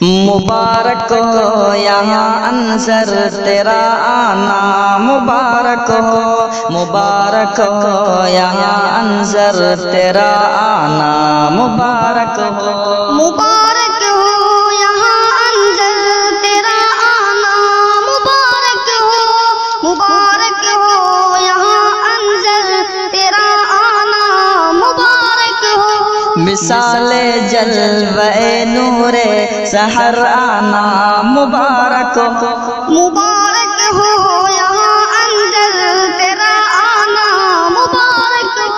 مبارک ہو یہاں انصر تیرا آنا، مبارک ہو یہاں انصر تیرا آنا، مبارک ہو مبارک ہو یہاں انصر تیرا آنا، مبارک ہو یہاں انصر تیرا آنا، مبارک ہو مثال جلوہ نور سحر آنا، مبارک ہو یہاں انصر تیرا آنا، مبارک ہو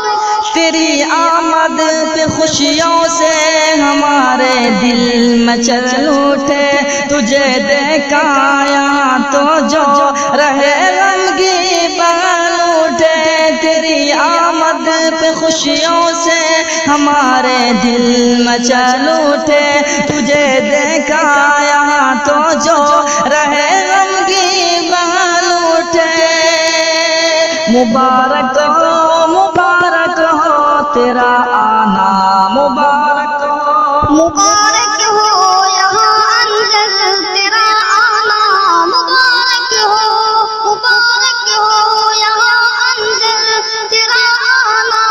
تیری آمد پہ خوشیوں سے ہمارے دل مچل اٹھے، تجھے دیکھا یہاں تو جو رہے غمگی بغل اٹھے، تیری آمد پہ خوشیوں سے ہمارے دل مچل اٹھے، تجھے دیکھا یہاں تو جو رہے غمگی بغل اٹھے، مبارک ہو تیرا آنا، مبارک ہو یہاں انصر تیرا آنا، مبارک ہو یہاں انصر تیرا آنا،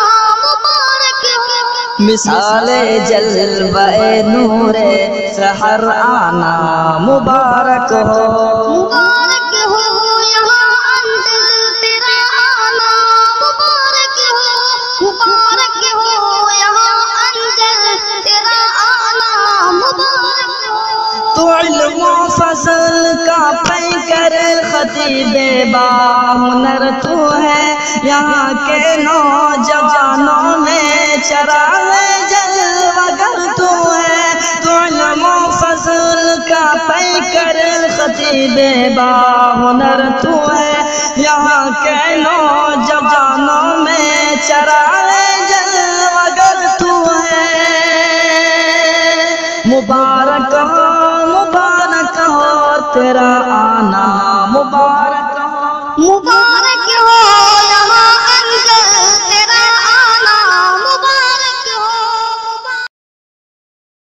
مبارک ہو مثال جلوہ نور سحر آنا، مبارک ہو یہاں انصر تیرا آنا، مبارک ہو یہاں انصر تیرا آنا، مبارک ہو تو علم و فضل کا پیکر خطیب باہنر تو ہے، یہاں کے نوجوانوں میں چراغ جلوگر تو ہے، تو علم و فضل کا پیکر خطیب باہنر تو ہے، یہاں کے نوجوانوں میں چراغ جلوگر تو ہے، مبارک